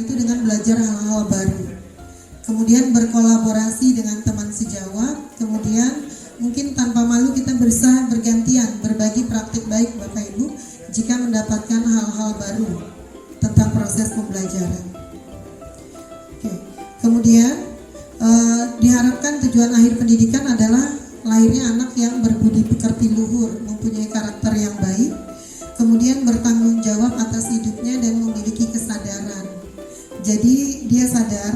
itu dengan belajar hal-hal baru. Kemudian berkolaborasi dengan teman sejawat. Kemudian mungkin tanpa malu kita berusaha bergantian berbagi praktik baik Bapak Ibu jika mendapatkan hal-hal baru tentang proses pembelajaran. Oke. Kemudian diharapkan tujuan akhir pendidikan adalah lahirnya anak yang berbudi pekerti luhur, mempunyai karakter yang baik, kemudian bertanggung jawab atas hidupnya dan memiliki kesadaran. Jadi dia sadar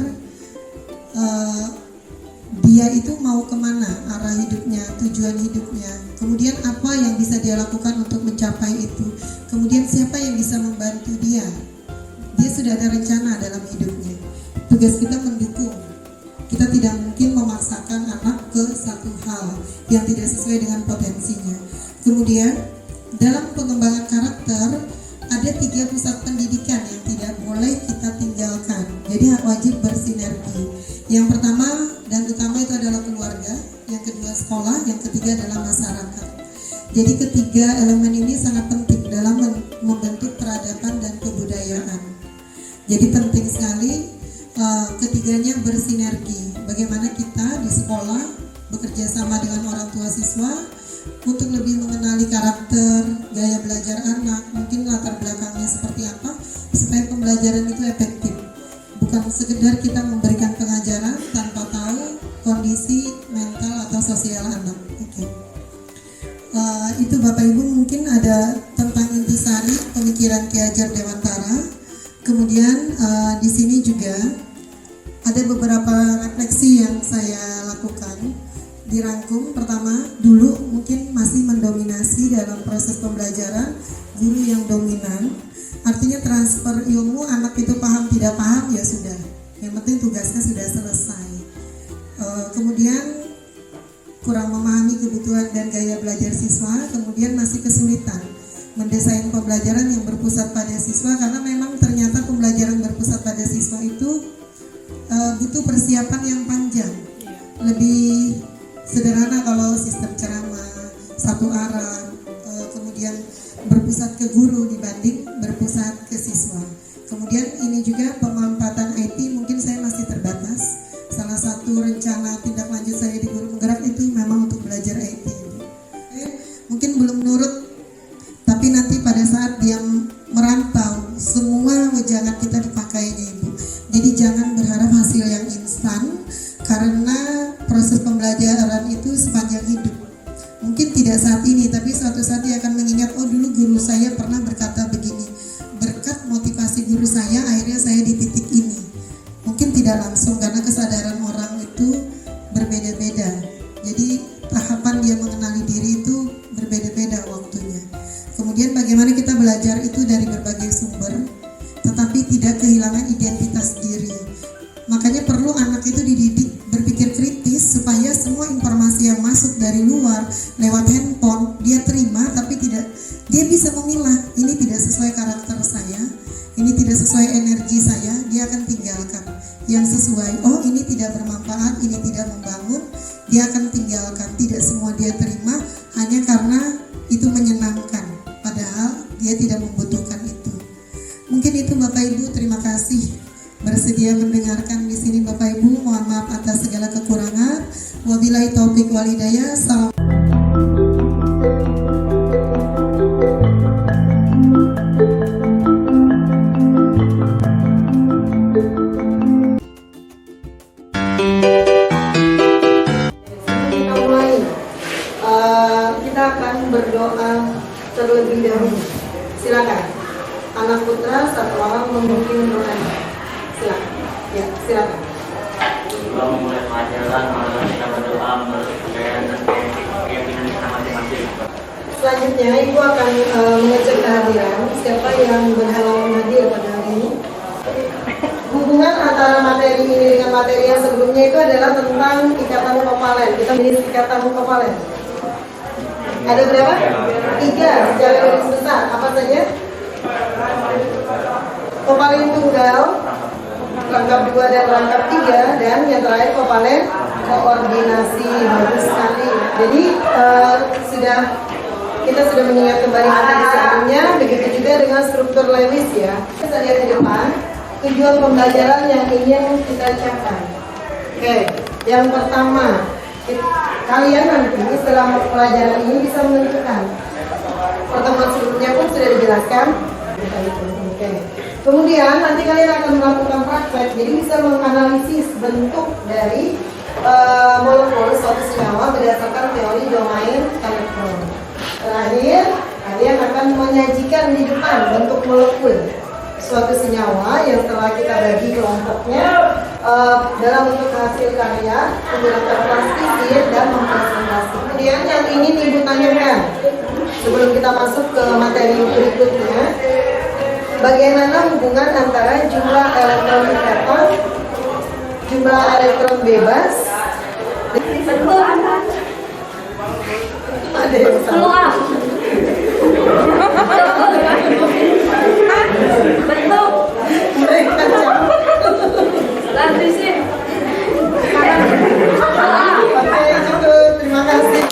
dia itu mau kemana arah hidupnya, tujuan hidupnya, kemudian apa yang bisa dia lakukan untuk mencapai itu, kemudian siapa yang bisa membantu dia. Dia sudah ada rencana dalam hidupnya. Tugas kita mendukung. Kita tidak mungkin memaksakan anak ke satu hal yang tidak sesuai dengan potensinya. Kemudian dalam pengembangan karakter ada 3 pusat pendidikan yang tidak boleh kita tinggalkan. Jadi wajib bersinergi. Yang pertama dan utama itu adalah keluarga, yang kedua sekolah, yang ketiga adalah masyarakat. Jadi ketiga elemen ini sangat penting dalam membentuk peradaban dan kebudayaan. Jadi penting sekali ketiganya bersinergi. Bagaimana kita di sekolah bekerja sama dengan orang tua siswa untuk lebih mengenali karakter, gaya belajar anak, mungkin latar belakangnya seperti apa, supaya pembelajaran itu efektif. Bukan sekedar kita memberikan pengajaran tanpa tahu kondisi mental atau sosial anak. Oke. Itu Bapak Ibu mungkin ada tentang intisari pemikiran Ki Hajar Dewantara. Kemudian di sini juga ada beberapa refleksi yang saya lakukan. Dirangkum, pertama, dulu mungkin masih mendominasi dalam proses pembelajaran guru yang dominan. Artinya transfer ilmu, anak itu paham tidak paham ya sudah, yang penting tugasnya sudah selesai. Kemudian kurang memahami kebutuhan dan gaya belajar siswa, kemudian masih kesulitan mendesain pembelajaran yang berpusat pada siswa, karena memang ternyata pembelajaran berpusat pada siswa itu butuh persiapan yang panjang. Lebih sederhana kalau sistem ceramah satu arah, kemudian berpusat ke guru dibanding berpusat ke siswa. Kemudian ini juga pemanfaatan IT mungkin saya masih terbatas. Salah satu rencana tindak lanjut saya di Guru Menggerak itu memang untuk belajar IT. Mungkin belum nurut, tapi nanti pada saat dia merantau semua wejangan kita dipakainya Ibu. Jadi jangan berharap hasil yang instan, karena proses pembelajaran itu sepanjang hidup. Mungkin tidak saat ini, tapi suatu saat dia akan mengingat, oh dulu guru saya pernah berkata begini. Berkat motivasi guru saya, akhirnya saya di titik ini. Mungkin tidak langsung, karena kesadaran orang itu berbeda-beda. Jadi tahapan dia mengenali diri itu berbeda-beda waktunya. Kemudian bagaimana kita belajar itu dari berbagai sumber, tetapi tidak kehilangan identitas diri. Makanya perlu anak itu dididik berpikir kritis supaya semua informasi yang masuk dari luar lewat handphone dia terima, tapi tidak, dia bisa memilah, ini tidak sesuai karakter saya, ini tidak sesuai energi saya, dia akan tinggalkan. Yang sesuai, oh ini tidak bermanfaat, ini tidak membangun, dia akan tinggalkan. Tidak semua dia terima hanya karena itu menyenangkan, padahal dia tidak membutuhkan itu. Mungkin itu Bapak Ibu, terima kasih bersedia mendengarkan di sini Bapak Ibu. Mohon maaf atas segala kekurangan. Wabillahi taufik wal hidayah. Salam. Kita akan berdoa terlebih dahulu. Silakan. Anak putra satu orang memimpin doa. Silakan. Ya, silakan. Sebelum memulai pelajaran, malam kita berdoa berkebaikan dan keyakinan kita masing-masing. Selanjutnya, Ibu akan mengecek kehadiran siapa yang berhalangan hadir pada hari ini. Hubungan antara materi ini dengan materi yang sebelumnya itu adalah tentang ikatan kopalen. Kita memilih ikatan kopalen. Ada berapa? 3 secara garis besar. Apa saja? Kopalen tunggal, rangkap 2 dan rangkap 3, dan yang terakhir kopalen koordinasi. Bagus sekali. Jadi kita sudah mengingat kembali materi sebelumnya. Begitu juga dengan struktur Lewis ya. Kita lihat di depan. tujuan pembelajaran yang ingin kita capai. Oke, yang pertama, kalian nanti setelah pelajaran ini bisa menentukan. Pertemuan sebelumnya pun sudah dijelaskan. Oke. Kemudian nanti kalian akan melakukan praktek, jadi bisa menganalisis bentuk dari molekul suatu senyawa berdasarkan teori domain elektron. Terakhir, kalian akan menyajikan di depan bentuk molekul suatu senyawa yang telah kita bagi kelompoknya dalam bentuk hasil karya, menggunakan plastisir dan mempresentasi. Kemudian yang ingin ibu tanyakan sebelum kita masuk ke materi berikutnya, bagaimana hubungan antara jumlah elektron di atom, jumlah elektron bebas, ada yang salah. Mereka Oke, cukup. Terima kasih.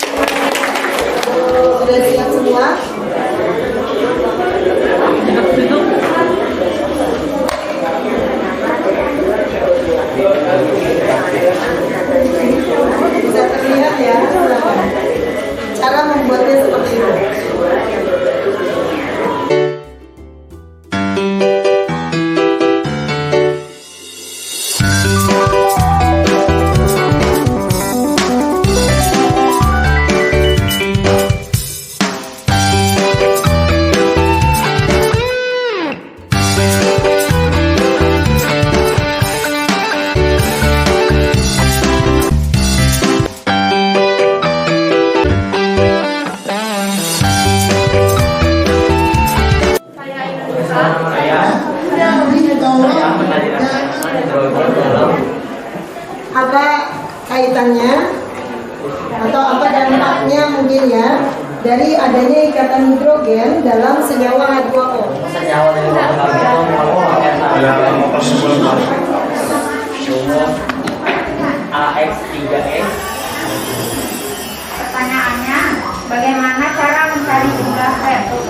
Sudah siap semua? Bisa terlihat ya. Cara membuatnya seperti ini. Apa kaitannya atau apa dampaknya mungkin ya dari adanya ikatan hidrogen dalam senyawa H2O? Senyawa dari AX3X. Pertanyaannya, bagaimana cara mencari jumlah reaktif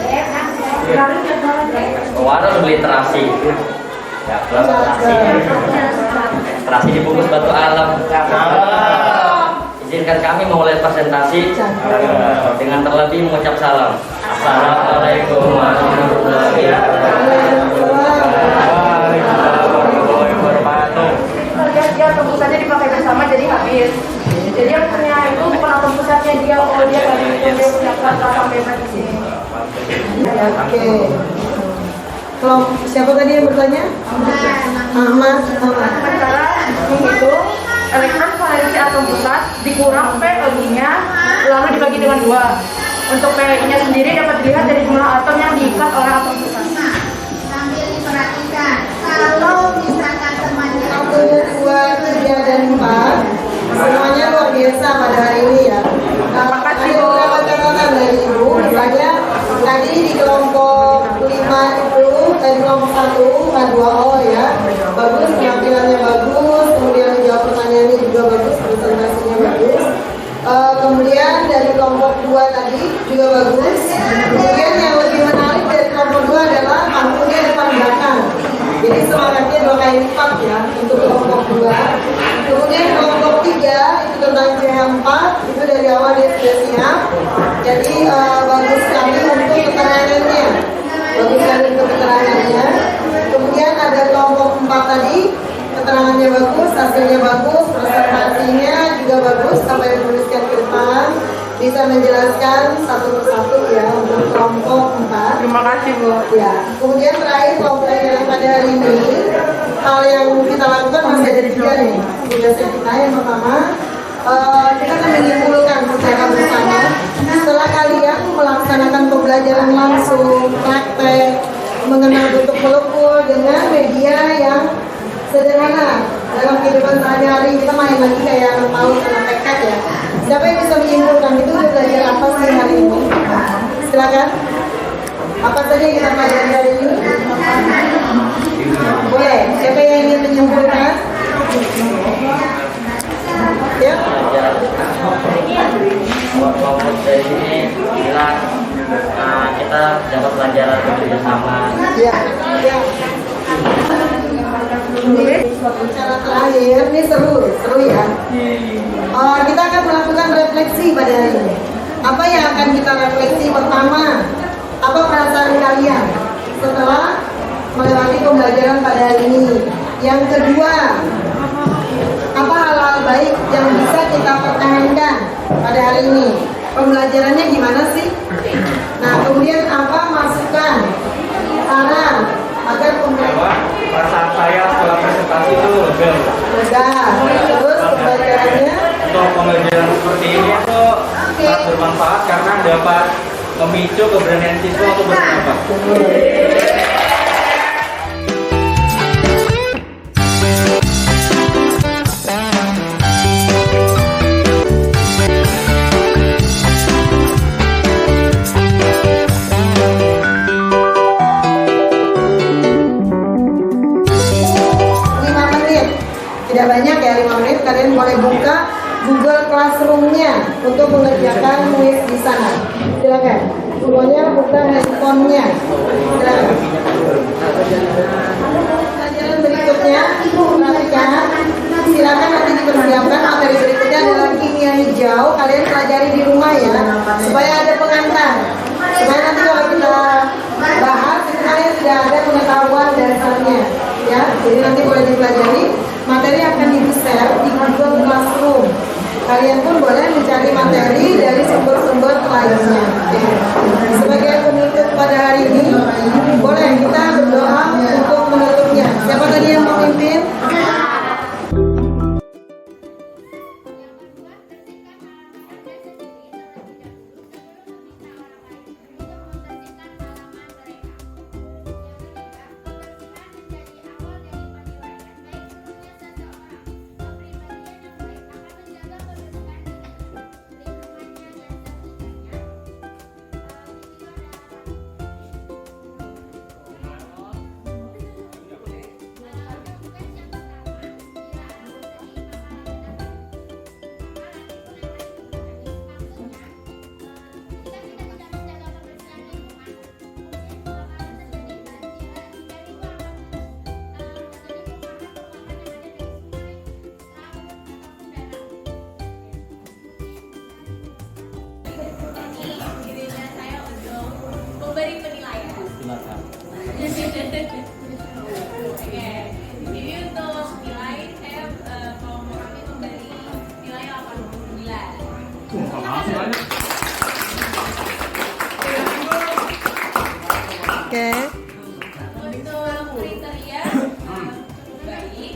Warung literasi. Ya, literasi. Literasi dibungkus batu alam. Izinkan kami memulai presentasi dengan terlebih mengucap salam. Assalamualaikum warahmatullahi wabarakatuh. Dia tembusannya dipakai bersama jadi habis. Jadi yang punya itu bukan tempusatnya dia, dia tadi itu dia punya kelas sampai di sini. Oke. Siapa tadi yang bertanya? Ahmad. Cara menghitung elektron valensi atom pusat dikurang PLI-nya lalu dibagi dengan 2. Untuk PLI-nya sendiri dapat dilihat dari jumlah atom yang diikat oleh atom pusat. Nah, sambil diperhatikan, kalau misalkan temannya 1, 2, 3, dan 4 semuanya luar biasa pada hari ini ya. Ada beberapa catatan dari Ibu, misalnya tadi di kelompok 5 itu, dari kelompok 1 H2O ya, bagus, penampilannya bagus, kemudian menjawab pertanyaannya juga bagus, presentasinya bagus. Kemudian dari kelompok 2 tadi juga bagus. Kemudian yang lebih menarik dari kelompok 2 adalah pangkulnya depan belakang. Jadi semangatnya 2 kali lipat ya untuk kelompok 2. Kemudian kelompok 3 itu tentang CH4, itu dari awal dia sudah siap. Jadi bagus sekali untuk keterangannya. Bagus sekali untuk keterangannya. Kemudian ada kelompok 4 tadi, keterangannya bagus, hasilnya bagus, presentasinya juga bagus sampai menuliskan ke depan, bisa menjelaskan satu persatu ya untuk kelompok 4. Terima kasih Bu. Ya, kemudian terakhir kelompok yang pada hari ini, hal yang kita lakukan masih ada 3 nih. Tugas kita yang pertama, kita akan menyimpulkan secara bersama setelah kalian melaksanakan pembelajaran langsung, praktek, mengenal bentuk molekul dengan media yang sederhana dalam kehidupan sehari-hari. Kita main lagi kayak anak PAUD, anak TK ya. Siapa yang bisa menyimpulkan itu udah belajar apa sih hari ini? Silakan. Apa saja yang kita pelajari hari ini? Boleh. Siapa yang ingin menyimpulkan? Ya. Kelompok dari sini bilang kita dapat pelajaran bekerja sama. Ya. Ya. menulis. Cara terakhir, ini seru ya. Kita akan melakukan refleksi pada hari ini. Apa yang akan kita refleksi? Pertama, apa perasaan kalian setelah melewati pembelajaran pada hari ini? Yang kedua, apa hal-hal baik yang bisa kita pertahankan pada hari ini? Pembelajarannya gimana sih? Nah, kemudian apa masukan, saran agar pembelajaran Perasaan saya setelah presentasi itu lega. terus pembelajarannya Untuk pembelajaran seperti ini itu sangat bermanfaat karena dapat memicu keberanian siswa untuk berpendapat. tidak banyak ya, 5 menit. Kalian boleh buka Google Classroom-nya untuk mengerjakan kuis di sana. Silakan. Semuanya buka handphonenya. Silakan. Pelajaran berikutnya, perhatikan. Silakan nanti dipersiapkan materi berikutnya adalah kimia hijau. Kalian pelajari di rumah ya, supaya ada pengantar. Supaya nanti kalau kita bahas, itu kalian sudah ada pengetahuan dasarnya. Ya, jadi nanti boleh dipelajari. Materi akan di-share di Google Classroom. Kalian pun boleh mencari materi dari sumber-sumber lainnya. Sebagai penutup pada hari ini, boleh kita berdoa untuk menutupnya. Siapa tadi yang memimpin? Memberi penilaian. Oke, jadi untuk nilai saya kelompok kami memberi nilai 89. Oke. Untuk kriteria baik.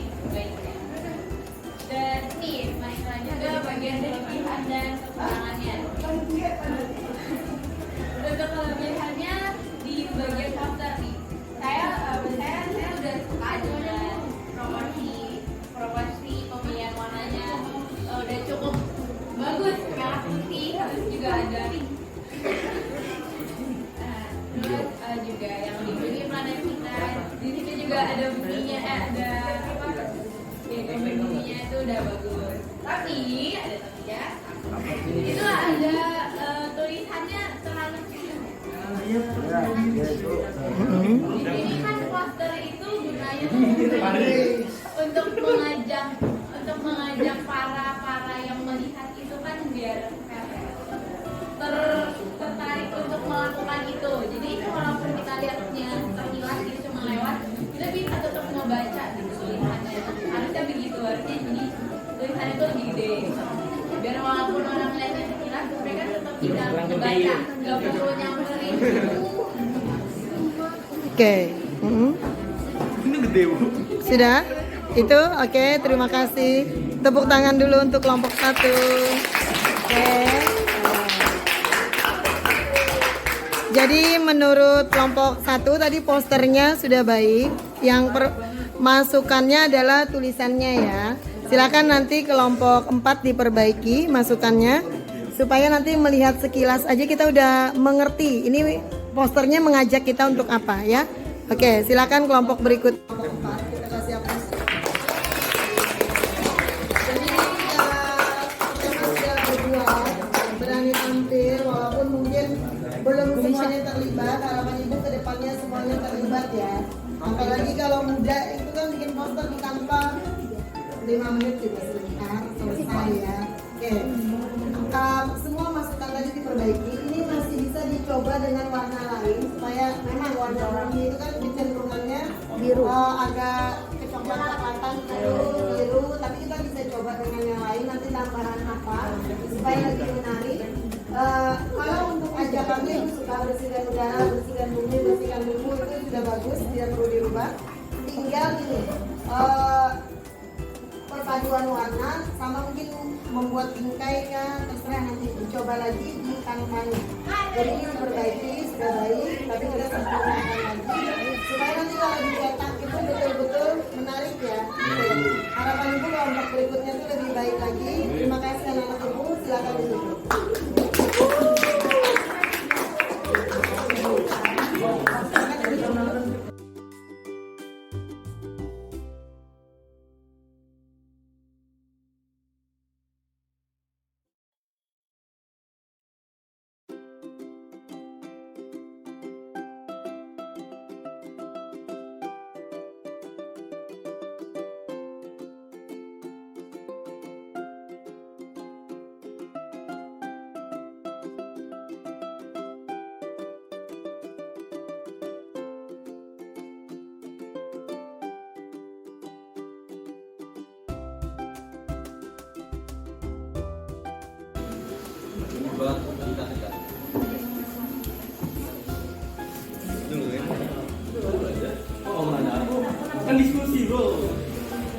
Dan nih, masalah juga bagian dari pilihan dan kekurangannya. Untuk kelebihannya di bagian poster nih, saya udah suka dengan proporsi pemilihan warnanya, udah cukup bagus, merah putih, terus juga ada terus juga yang dibeli planet kita. Di situ juga ada bunyinya, ada apa? Ya, gambar bunyinya itu udah bagus. Tapi ada tapinya. Itu ada tulisannya terlalu kecil. Di sini kan poster itu gunanya untuk mengajak para yang melihat itu kan biar tertarik untuk melakukan itu. Jadi walaupun kita lihatnya terkilas gitu cuma lewat, kita bisa tetap membaca gitu tulisannya. Harusnya begitu, harusnya jadi tulisannya itu lebih gede. Biar walaupun orang lihatnya sekilas, mereka tetap bisa membaca, nggak perlu nyamperin. Oke. Sudah? Itu oke, terima kasih. Tepuk tangan dulu untuk kelompok 1. Oke. Jadi menurut kelompok 1 tadi posternya sudah baik. Yang masukannya adalah tulisannya ya. Silakan nanti kelompok 4 diperbaiki masukannya supaya nanti melihat sekilas aja kita udah mengerti. Ini posternya mengajak kita untuk apa ya? Oke, silakan kelompok berikut. Kelompok 4 kita kasih apresiasi. Jadi kita sudah berdua berani tampil walaupun mungkin belum semuanya terlibat. Harapan ibu ke depannya semuanya terlibat ya. Apalagi kalau muda itu kan bikin poster Master di kantor 5 menit juga sebentar selesai ya. Oke, semua masukan tadi diperbaiki. Ini masih bisa dicoba dengan warna lain supaya memang warna oranye itu kan kecenderungannya biru, agak kecoklat-coklatan biru, tapi kita bisa coba dengan yang lain. Nanti tambahan apa supaya lebih menarik. Kalau untuk ajakannya itu suka bersihkan udara, bersihkan bumi itu sudah bagus, tidak perlu dirubah. Tinggal ini perpaduan warna sama mungkin membuat bingkai kan, terserah nanti dicoba lagi di kampanye. Jadi ini diperbaiki sudah baik, tapi kita sempurnakan lagi supaya nanti kalau dicetak itu betul-betul menarik ya. Harapan ibu kalau untuk berikutnya itu lebih baik lagi. Terima kasih anak-anak ibu, silakan ditutup. buat dekat-dekat dulu ya. Dulu aja. Oh mana? Kan diskusi bro.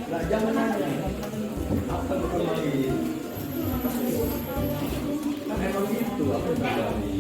Nggak jangan nanya. Apa betul lagi? Kan emang gitu apa lagi?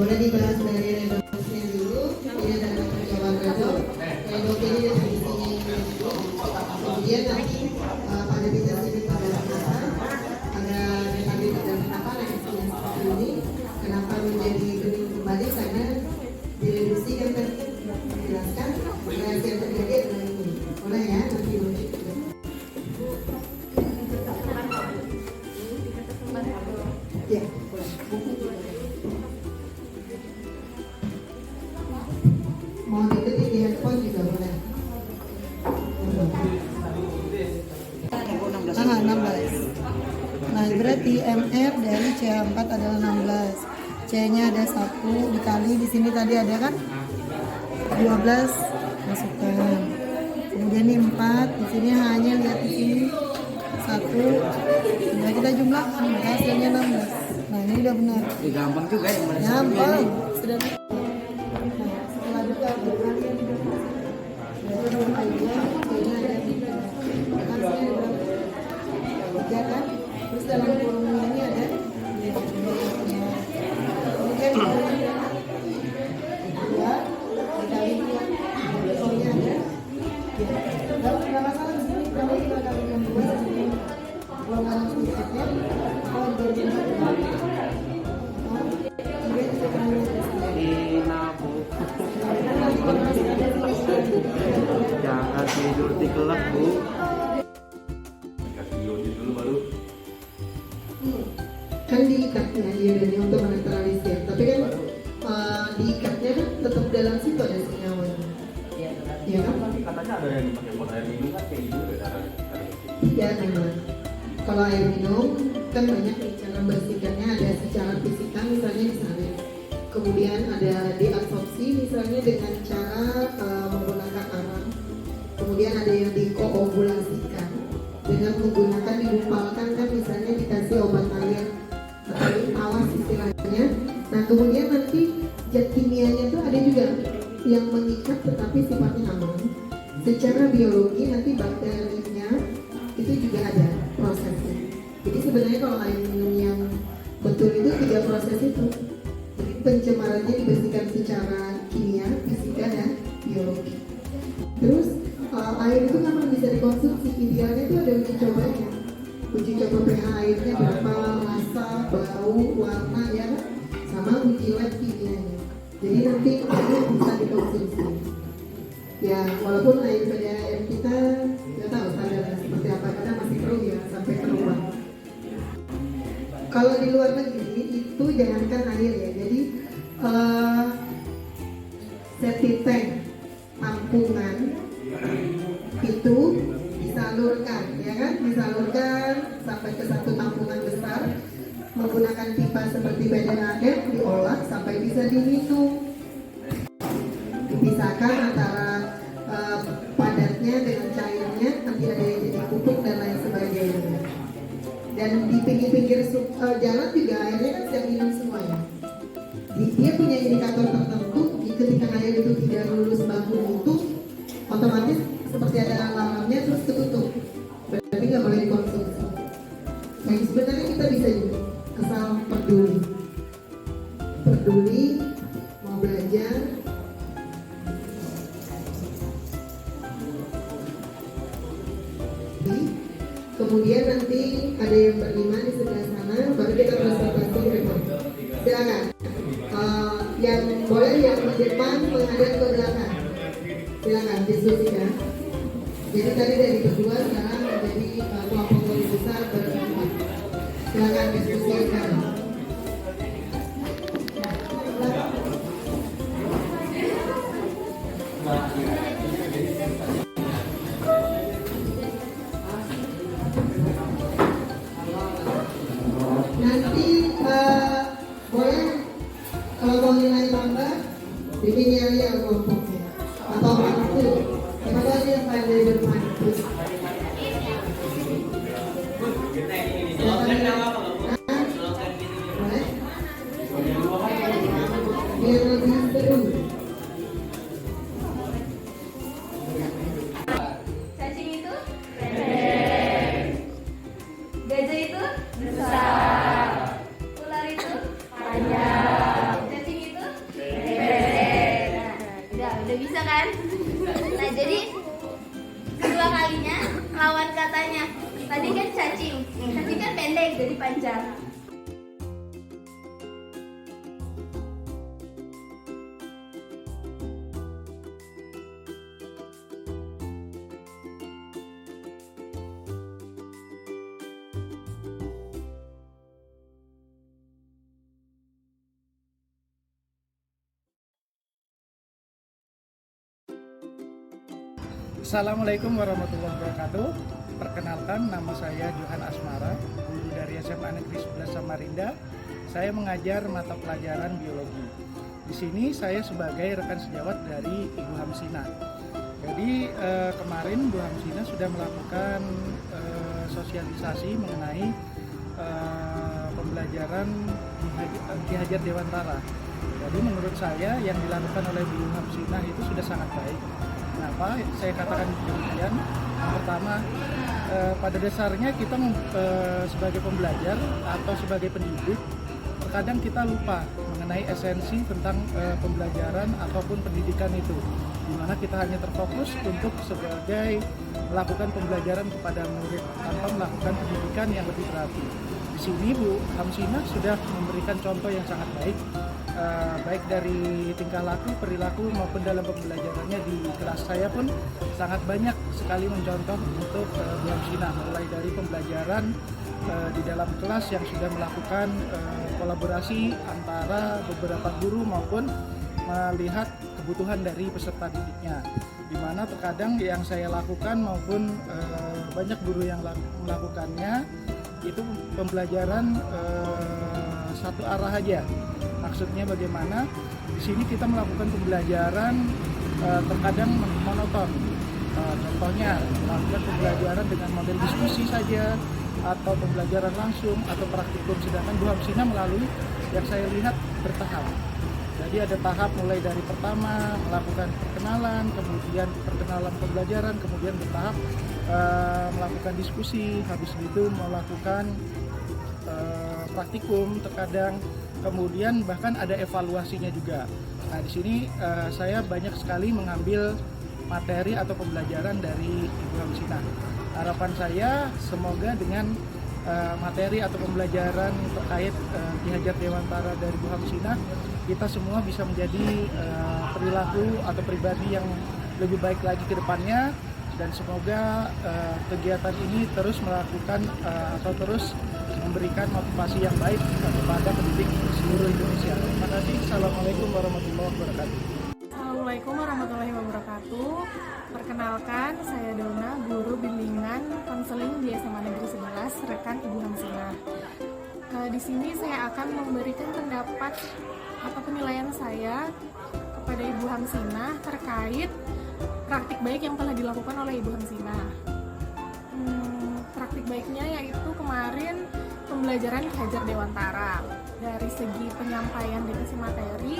Boleh dibahas dari redopsnya dulu. Ini adalah percobaan redop. Redop ini dari isinya ini dulu. Kemudian nanti pada bisa sini pada kenapa ada tadi pada kenapa reaksinya seperti ini. Kenapa menjadi bening kembali karena direduksi kan tadi dijelaskan reaksi yang terjadi adalah ini. Boleh ya nanti lanjut. Ya, boleh. Mau diketik di handphone juga boleh. 16. Nah berarti MR dari C4 adalah 16. C-nya ada 1 dikali di sini tadi ada kan 12 masukkan. Kemudian ini 4 di sini hanya lihat di sini 1. Nah kita jumlahkan maka hasilnya 16. Nah ini udah benar. Gampang juga ya. Gampang sudah. Setelah juga berkalian kan? Terus dalam kolom ini ada kemudian dua dikali kolomnya ada nggak masalah di sini kalau kita kali yang dua kalau nggak langsung diceknya kalau berbeda kemudian kita jangan tidur di kelas bu. Kasih unit dulu baru. Kan diikatnya dia dan untuk menetralisir, tapi kan diikatnya kan tetap dalam situ ada senyawanya. Iya kan? Katanya ada yang pakai botol air minum kan kayak gitu cara. Iya memang. Kalau air minum kan banyak nih cara bersihkannya, ada secara fisika misalnya disalin. Kemudian ada diabsorpsi misalnya dengan cara menggunakan arang. Kemudian ada yang dikoagulasikan dengan menggunakan digumpalkan kan misalnya dikasih obat air atau tawas istilahnya. Nah kemudian nanti zat kimianya itu ada juga yang mengikat tetapi sifatnya aman. Secara biologi nanti bakterinya itu juga ada prosesnya. Jadi sebenarnya kalau air minum yang betul itu 3 proses itu. Jadi pencemarannya dibersihkan secara kimia, fisika, dan biologi. Terus air itu memang bisa dikonsumsi, idealnya itu ada uji cobanya. Uji coba pH airnya berapa, rasa, bau, warna, ya kan? Sama uji lab kimianya. Jadi nanti air bisa dikonsumsi. Ya, walaupun air PDAM kita nggak tahu standarnya seperti apa, karena masih perlu ya sampai keluar. Kalau di luar negeri itu jangankan air ya, jadi septic tank tampungan itu disalurkan, ya kan? Disalurkan sampai ke satu tampungan besar menggunakan pipa seperti PDAM, diolah sampai bisa diminum. Dipisahkan antara padatnya dengan cairnya, nanti ada yang jadi pupuk dan lain sebagainya. Dan di pinggir-pinggir jalan juga airnya kan siap minum semuanya. Dia punya indikator tertentu, ketika air itu tidak lulus baku mutu, otomatis seperti ada alarmnya terus ketutup. Berarti nggak boleh dikonsumsi. Nah, sebenarnya kita bisa juga asal peduli, mau belajar. Kemudian nanti ada yang berlima di sebelah sana, baru kita presentasi ke depan. Silakan. Yang boleh yang di depan menghadap ke belakang. Silakan diskusikan. Jadi tadi dari berdua sekarang menjadi kelompok lebih besar berempat. Silakan diskusikan. Nanti boleh kalau mau nilai tambah bikin yel-yel kelompoknya atau mantu. Siapa tahu yang pandai bermantu. Boleh? Biar lebih seru. Cacing itu gajah itu besar, ular itu panjang, cacing itu pendek. Nah, udah bisa kan? Nah, jadi kedua kalinya lawan katanya. Tadi kan cacing kan pendek jadi panjang. Assalamualaikum warahmatullahi wabarakatuh. Perkenalkan, nama saya Johan Asmara, guru dari SMA Negeri 11 Samarinda. Saya mengajar mata pelajaran biologi. Di sini saya sebagai rekan sejawat dari Ibu Hamsina. Jadi kemarin Bu Hamsina sudah melakukan sosialisasi mengenai pembelajaran Ki Hajar Dewantara. Jadi menurut saya yang dilakukan oleh Bu Hamsina itu sudah sangat baik. Kenapa saya katakan demikian? Yang pertama, pada dasarnya kita sebagai pembelajar atau sebagai pendidik, terkadang kita lupa mengenai esensi tentang pembelajaran ataupun pendidikan itu, di mana kita hanya terfokus untuk sebagai melakukan pembelajaran kepada murid tanpa melakukan pendidikan yang lebih berarti. Di sini Bu Hamsina sudah memberikan contoh yang sangat baik, baik dari tingkah laku, perilaku maupun dalam pembelajarannya. Di kelas saya pun sangat banyak sekali mencontoh untuk Bu Hamsina, mulai dari pembelajaran di dalam kelas yang sudah melakukan kolaborasi antara beberapa guru maupun melihat kebutuhan dari peserta didiknya, di mana terkadang yang saya lakukan maupun banyak guru yang melakukannya itu pembelajaran satu arah aja. Maksudnya bagaimana? Di sini kita melakukan pembelajaran terkadang monoton. Contohnya melakukan pembelajaran dengan model diskusi saja, atau pembelajaran langsung, atau praktikum. Sedangkan Bu Hamsina melalui yang saya lihat bertahap. Jadi ada tahap mulai dari pertama melakukan perkenalan, kemudian perkenalan pembelajaran, kemudian bertahap melakukan diskusi, habis itu melakukan praktikum, terkadang kemudian bahkan ada evaluasinya juga. Nah, di sini saya banyak sekali mengambil materi atau pembelajaran dari Ibu Hamsinah. Harapan saya semoga dengan materi atau pembelajaran terkait Ki Hajar Dewantara dari Bu Hamsinah, kita semua bisa menjadi perilaku atau pribadi yang lebih baik lagi ke depannya, dan semoga kegiatan ini terus melakukan atau terus memberikan motivasi yang baik kepada pendidik seluruh Indonesia. Terima kasih. Assalamualaikum warahmatullahi wabarakatuh. Assalamualaikum warahmatullahi wabarakatuh. Perkenalkan, saya Dona, guru bimbingan konseling di SMA Negeri 11, rekan Ibu Hamsinah. Di sini saya akan memberikan pendapat atau penilaian saya kepada Ibu Hamsinah terkait praktik baik yang telah dilakukan oleh Ibu Hamsinah. Praktik baiknya yaitu kemarin pembelajaran Ki Hajar Dewantara. Dari segi penyampaian dikasih materi,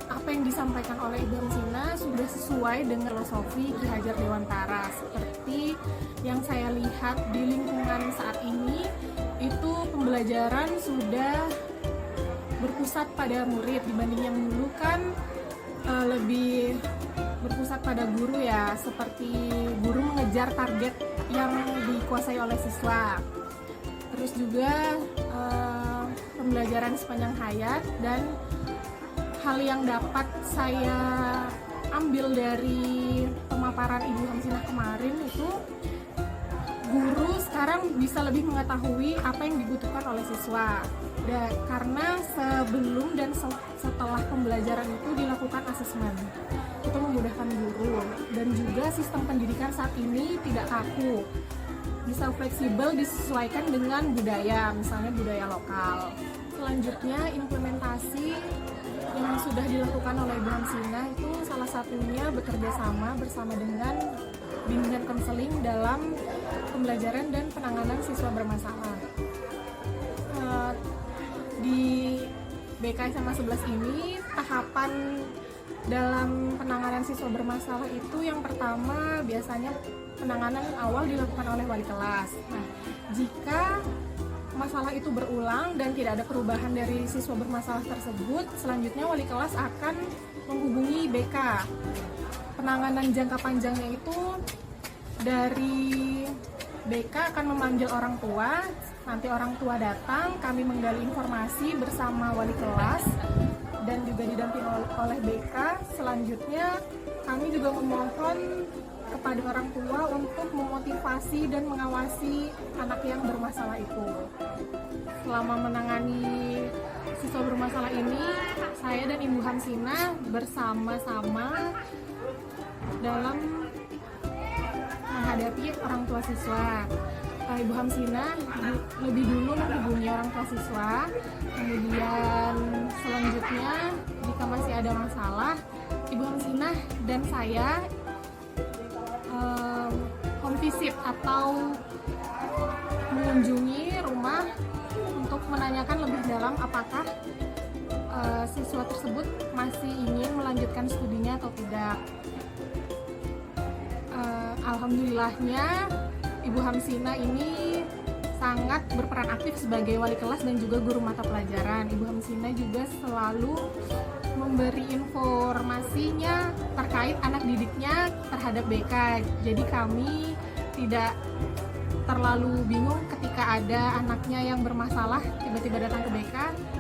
apa yang disampaikan oleh Ibu Hamsinah sudah sesuai dengan filosofi Ki Hajar Dewantara. Seperti yang saya lihat di lingkungan saat ini, itu pembelajaran sudah berpusat pada murid dibanding yang dulu kan lebih berpusat pada guru ya, seperti guru mengejar target yang dikuasai oleh siswa. Terus juga pembelajaran sepanjang hayat, dan hal yang dapat saya ambil dari pemaparan Ibu Hamsinah kemarin itu, guru sekarang bisa lebih mengetahui apa yang dibutuhkan oleh siswa. Karena sebelum dan setelah pembelajaran itu dilakukan asesmen, itu memudahkan guru. Dan juga sistem pendidikan saat ini tidak kaku, bisa fleksibel disesuaikan dengan budaya, misalnya budaya lokal. Selanjutnya, implementasi yang sudah dilakukan oleh Ibu Hamsinah itu salah satunya bekerja sama bersama dengan bimbingan konseling dalam pembelajaran dan penanganan siswa bermasalah. Di BK SMA 11 ini, tahapan dalam penanganan siswa bermasalah itu yang pertama biasanya penanganan awal dilakukan oleh wali kelas. Nah, jika masalah itu berulang dan tidak ada perubahan dari siswa bermasalah tersebut, selanjutnya wali kelas akan menghubungi BK. Penanganan jangka panjangnya itu dari BK akan memanggil orang tua, nanti orang tua datang, kami menggali informasi bersama wali kelas dan juga didampingi oleh BK. Selanjutnya kami juga memohon kepada orang tua untuk memotivasi dan mengawasi anak yang bermasalah itu. Selama menangani siswa bermasalah ini, saya dan Ibu Hamsinah bersama-sama dalam menghadapi orang tua siswa. Ibu Hamsinah lebih dulu menghubungi orang tua siswa, kemudian selanjutnya jika masih ada masalah, Ibu Hamsinah dan saya home visit atau mengunjungi rumah untuk menanyakan lebih dalam apakah siswa tersebut masih ingin melanjutkan studinya atau tidak. Alhamdulillahnya Ibu Hamsinah ini sangat berperan aktif sebagai wali kelas dan juga guru mata pelajaran. Ibu Hamsinah juga selalu memberi informasinya terkait anak didiknya terhadap BK. Jadi kami tidak terlalu bingung ketika ada anaknya yang bermasalah tiba-tiba datang ke BK,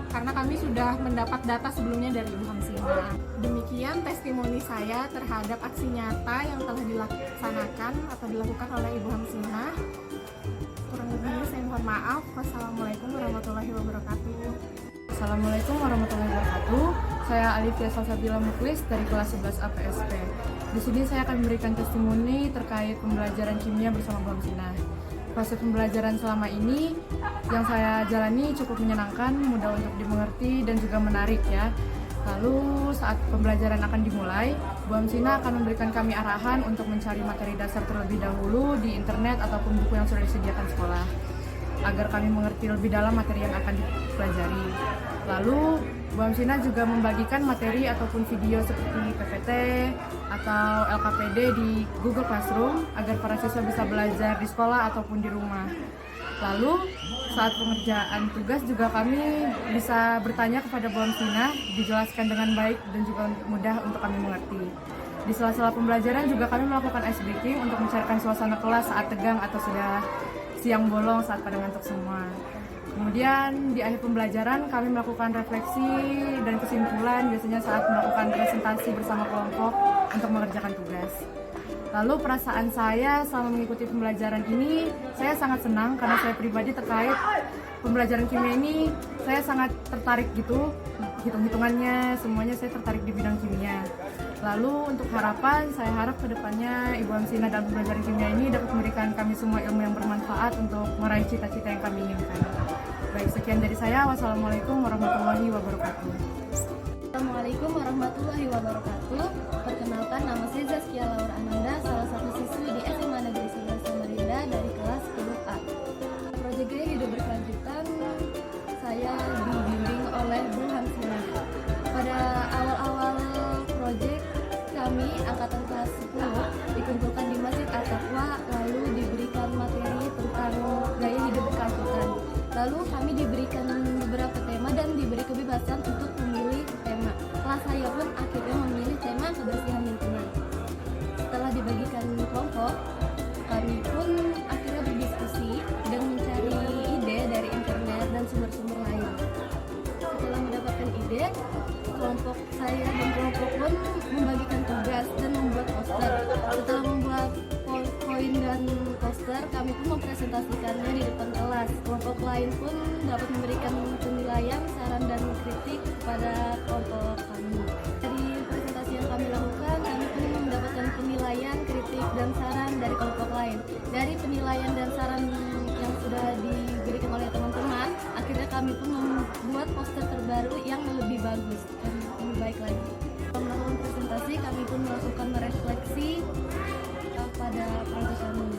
karena kami sudah mendapat data sebelumnya dari Ibu Hamsinah. Demikian testimoni saya terhadap aksi nyata yang telah dilaksanakan atau dilakukan oleh Ibu Hamsinah. Kurang lebihnya saya mohon maaf. Wassalamualaikum warahmatullahi wabarakatuh. Assalamualaikum warahmatullahi wabarakatuh. Saya Alifia Salsabila Muklis dari kelas 11 APSP. Di sini saya akan memberikan testimoni terkait pembelajaran kimia bersama Bu Hamsinah. Proses pembelajaran selama ini yang saya jalani cukup menyenangkan, mudah untuk dimengerti dan juga menarik ya. Lalu saat pembelajaran akan dimulai, Bu Hamsinah akan memberikan kami arahan untuk mencari materi dasar terlebih dahulu di internet ataupun buku yang sudah disediakan sekolah, agar kami mengerti lebih dalam materi yang akan dipelajari. Lalu Bu Hamsina juga membagikan materi ataupun video seperti PPT atau LKPD di Google Classroom agar para siswa bisa belajar di sekolah ataupun di rumah. Lalu saat pengerjaan tugas juga kami bisa bertanya kepada Bu Hamsina, dijelaskan dengan baik dan juga mudah untuk kami mengerti. Di sela-sela pembelajaran juga kami melakukan ice breaking untuk mencairkan suasana kelas saat tegang atau sudah siang bolong saat pada ngantuk semua. Kemudian di akhir pembelajaran kami melakukan refleksi dan kesimpulan biasanya saat melakukan presentasi bersama kelompok untuk mengerjakan tugas. Lalu perasaan saya selama mengikuti pembelajaran ini, saya sangat senang karena saya pribadi terkait pembelajaran kimia ini, saya sangat tertarik gitu, hitung-hitungannya semuanya saya tertarik di bidang kimia. Lalu untuk harapan, saya harap kedepannya Ibu Hamsina dalam pembelajaran kimia ini dapat memberikan kami semua ilmu yang bermanfaat untuk meraih cita-cita yang kami inginkan. Baik, sekian dari saya. Wassalamualaikum warahmatullahi wabarakatuh. Assalamualaikum warahmatullahi wabarakatuh. Perkenalkan, nama saya Zaskia Laura Ananda, salah satu siswi di SMA Negeri 11 Samarinda dari kelas 10A. Proyek Gaya Hidup Berkelanjutan saya dibimbing oleh Bu Hamsina. Pada awal-awal proyek kami angkatan kelas 10 dikumpulkan di Masjid At-Taqwa, lalu diberikan materi tentang gaya hidup berkelanjutan. Lalu kami diberikan beberapa tema dan diberi kebebasan untuk memilih tema. Kelas saya pun akhirnya memilih tema kebersihan lingkungan. Setelah dibagikan kelompok, kami pun akhirnya berdiskusi dan mencari ide dari internet dan sumber-sumber lain. Setelah mendapatkan ide, kelompok saya dan kelompok pun membagikan tugas dan membuat poster. Setelah membuat poin dan poster, kami pun mempresentasikannya di depan kelas. Kelompok lain pun dapat memberikan penilaian, saran, dan kritik kepada kelompok kami. Dari presentasi yang kami lakukan, kami pun mendapatkan penilaian, kritik, dan saran dari kelompok lain. Dari penilaian dan saran yang sudah diberikan oleh teman-teman, akhirnya kami pun membuat poster terbaru yang lebih bagus dan lebih baik lagi. Melakukan presentasi, kami pun melakukan refleksi pada proyek kami.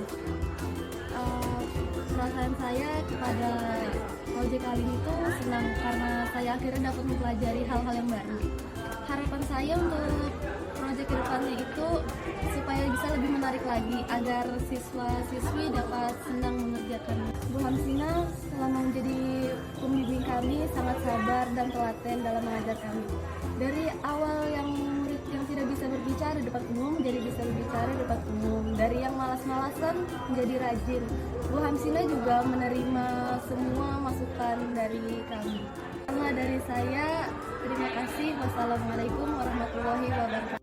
Perasaan saya kepada proyek kali ini tuh senang karena saya akhirnya dapat mempelajari hal-hal yang baru. Harapan saya untuk proyek kedepannya itu supaya bisa lebih menarik lagi agar siswa-siswi dapat senang mengerjakan. Bu Hamsina selama menjadi pembimbing kami sangat sabar dan telaten dalam mengajar kami. Dari awal yang murid yang tidak bisa berbicara di depan umum jadi bisa berbicara di depan umum. Dari yang malas-malasan menjadi rajin. Bu Hamsina juga menerima semua masukan dari kami. Karena dari saya, terima kasih. Wassalamualaikum warahmatullahi wabarakatuh.